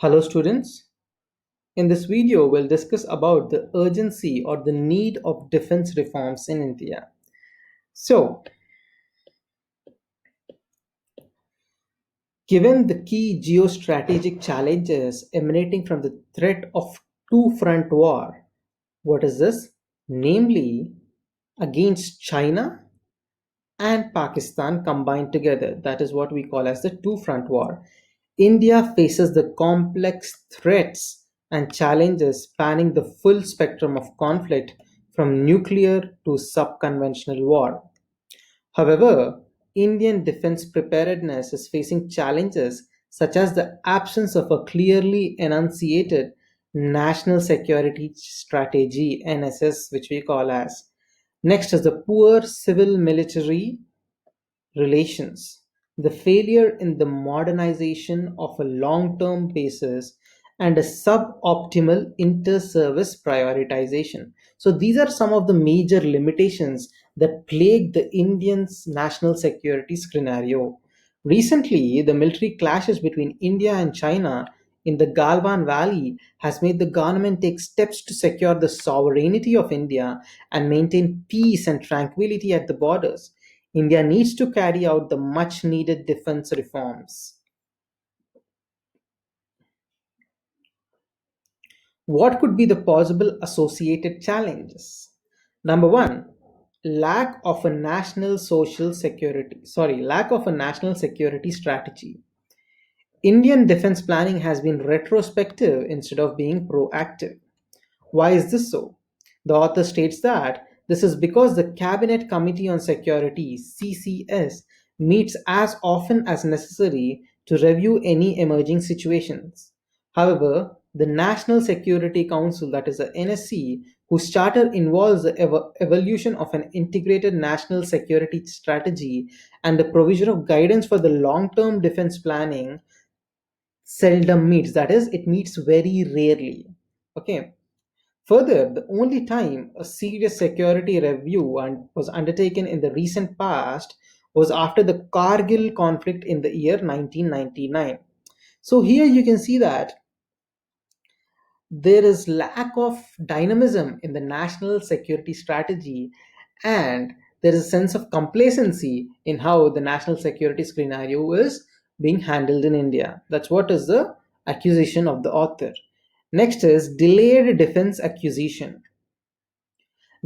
Hello students. In this video, we'll discuss about the urgency or the need of defense reforms in India. So, given the key geostrategic challenges emanating from the threat of two-front war, what is this? Namely, against China and Pakistan combined together. That is what we call as the two-front war. India faces the complex threats and challenges spanning the full spectrum of conflict from nuclear to sub-conventional war. However, Indian defense preparedness is facing challenges such as the absence of a clearly enunciated national security strategy NSS, which we call as. Next is the poor civil military relations, the failure in the modernization of a long term basis, and a suboptimal inter service prioritization. So, these are some of the major limitations that plague the Indian's national security scenario. Recently, the military clashes between India and China in the Galwan Valley has made the government take steps to secure the sovereignty of India and maintain peace and tranquility at the borders. India needs to carry out the much needed defense reforms. What could be the possible associated challenges? Number one, lack of a national security strategy. Indian defense planning has been retrospective instead of being proactive. Why is this so? The author states that this is because the Cabinet Committee on Security (CCS) meets as often as necessary to review any emerging situations. However, the National Security Council, that is the NSC, whose charter involves the evolution of an integrated national security strategy and the provision of guidance for the long term defense planning, seldom meets. That is, it meets very rarely. Okay. Further, the only time a serious security review was undertaken in the recent past was after the Kargil conflict in the year 1999. So here you can see that there is lack of dynamism in the national security strategy, and there is a sense of complacency in how the national security scenario is being handled in India. That's what is the accusation of the author. Next is delayed defense acquisition.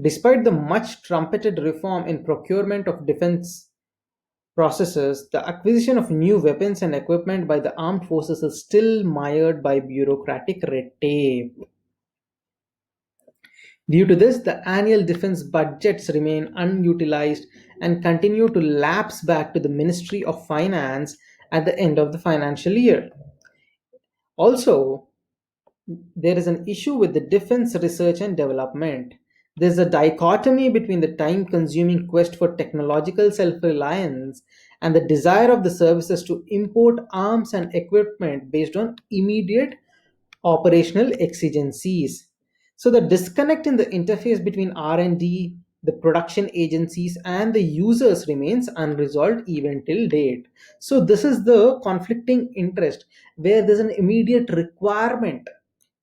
Despite the much trumpeted reform in procurement of defense processes, the acquisition of new weapons and equipment by the armed forces is still mired by bureaucratic red tape. Due to this, the annual defense budgets remain unutilized and continue to lapse back to the Ministry of Finance at the end of the financial year. Also, there is an issue with the defense research and development. There's a dichotomy between the time consuming quest for technological self reliance and the desire of the services to import arms and equipment based on immediate operational exigencies. So the disconnect in the interface between R&D, the production agencies and the users remains unresolved even till date. So this is the conflicting interest where there's an immediate requirement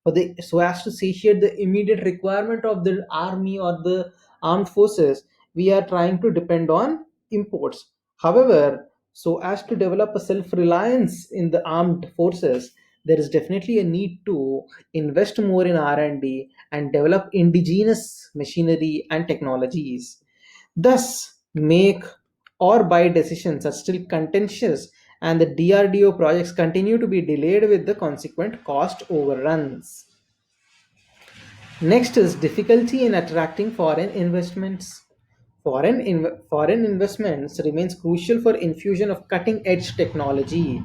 for the so as to satiate the immediate requirement of the army or the armed forces. We are trying to depend on imports. However, so as to develop a self reliance in the armed forces, there is definitely a need to invest more in R&D and develop indigenous machinery and technologies. Thus, make or buy decisions are still contentious, and the DRDO projects continue to be delayed with the consequent cost overruns. Next is difficulty in attracting foreign investments. Foreign investments remains crucial for infusion of cutting edge technology.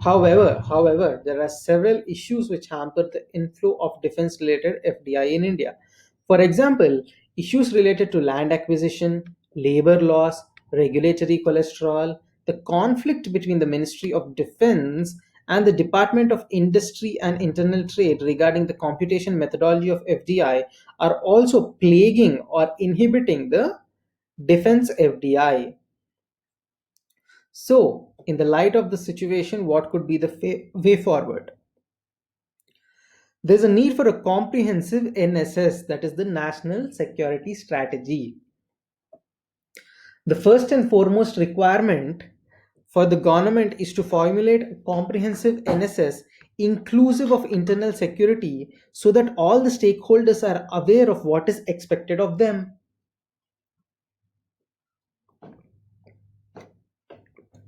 However, there are several issues which hamper the inflow of defense related FDI in India. For example, issues related to land acquisition, labor laws, regulatory cholesterol, the conflict between the Ministry of Defense and the Department of Industry and Internal Trade regarding the computation methodology of FDI are also plaguing or inhibiting the defense FDI. So, in the light of the situation, what could be the way forward? There's a need for a comprehensive NSS, that is the National Security Strategy. The first and foremost requirement for the government is to formulate a comprehensive NSS inclusive of internal security so that all the stakeholders are aware of what is expected of them.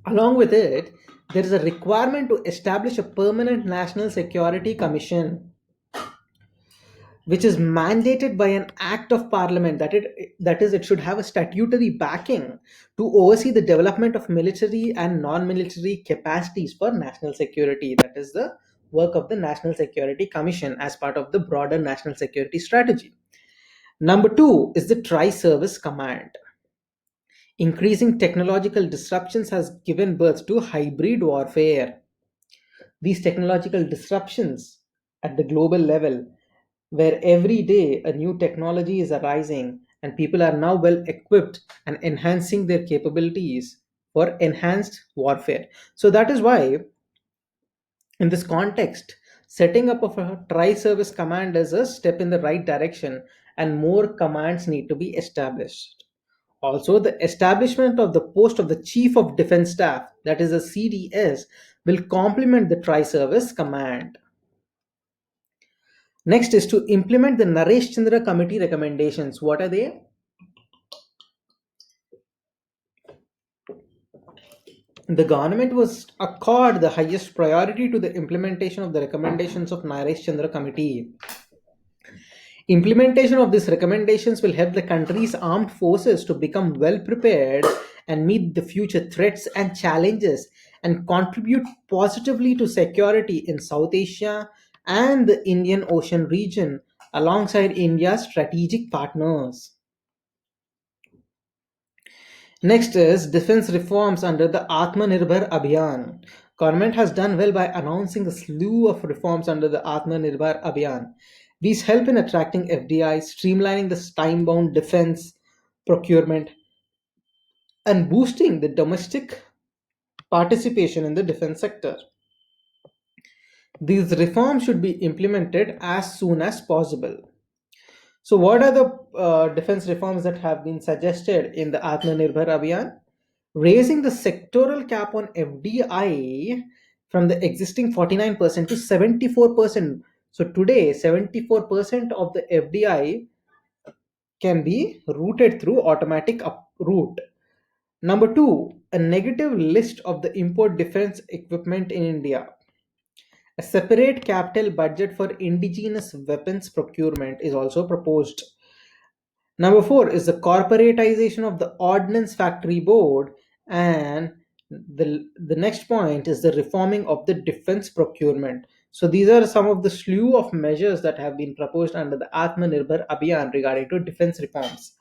Along with it, there is a requirement to establish a permanent National Security Commission, which is mandated by an act of parliament, that is, it should have a statutory backing to oversee the development of military and non-military capacities for national security. That is the work of the National Security Commission as part of the broader national security strategy. Number two is the tri-service command. Increasing technological disruptions has given birth to hybrid warfare. These technological disruptions at the global level, where every day a new technology is arising and people are now well equipped and enhancing their capabilities for enhanced warfare. So that is why, in this context, setting up of a tri-service command is a step in the right direction, and more commands need to be established. Also, the establishment of the post of the Chief of Defense Staff, that is a CDS, will complement the tri-service command. Next is to implement the Naresh Chandra committee recommendations. What are they? The government was accord the highest priority to the implementation of the recommendations of Naresh Chandra committee. Implementation of these recommendations will help the country's armed forces to become well prepared and meet the future threats and challenges, and contribute positively to security in South Asia and the Indian Ocean region alongside India's strategic partners. Next is defense reforms under the Atmanirbhar Abhiyan. Government has done well by announcing a slew of reforms under the Atmanirbhar Abhiyan. These help in attracting FDI, streamlining the time-bound defense procurement, and boosting the domestic participation in the defense sector. These reforms should be implemented as soon as possible. So, what are the defense reforms that have been suggested in the Atmanirbhar Abhiyan? Raising the sectoral cap on FDI from the existing 49% to 74%. So, today, 74% of the FDI can be routed through automatic route. Number two, a negative list of the import defense equipment in India. A separate capital budget for indigenous weapons procurement is also proposed. Number four is the corporatization of the Ordnance Factory Board, and the next point is the reforming of the defense procurement. So these are some of the slew of measures that have been proposed under the Atmanirbhar Abhiyan regarding to defense reforms.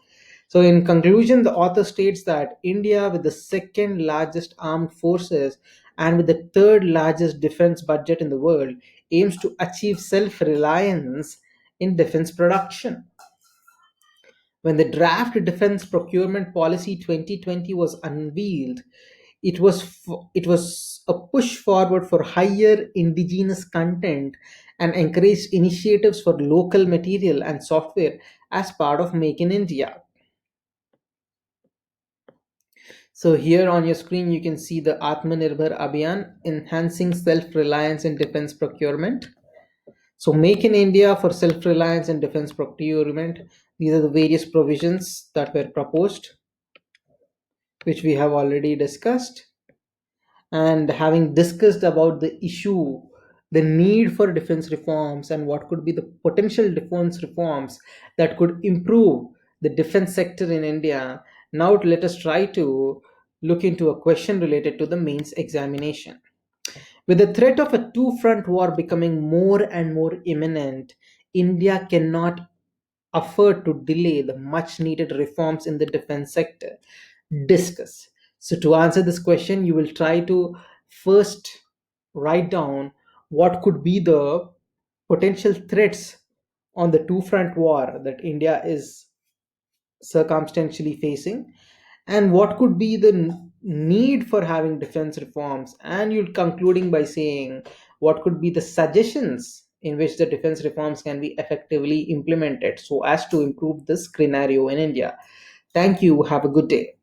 So in conclusion, the author states that India, with the second largest armed forces and with the third largest defense budget in the world, aims to achieve self-reliance in defense production. When the draft Defense Procurement Policy 2020 was unveiled, it was a push forward for higher indigenous content and encouraged initiatives for local material and software as part of Make in India. So here on your screen you can see the Atmanirbhar Abhiyan, enhancing self-reliance in defense procurement. So, Make in India for self reliance and defense procurement. These are the various provisions that were proposed, which we have already discussed. And having discussed about the issue, the need for defense reforms, and what could be the potential defense reforms that could improve the defense sector in India, now let us try to look into a question related to the mains examination. With the threat of a two front war becoming more and more imminent, India cannot afford to delay the much needed reforms in the defense sector. Discuss. So, to answer this question, you will try to first write down what could be the potential threats on the two front war that India is circumstantially facing, and what could be the need for having defense reforms, and you're concluding by saying what could be the suggestions in which the defense reforms can be effectively implemented so as to improve this scenario in India. Thank you. Have a good day.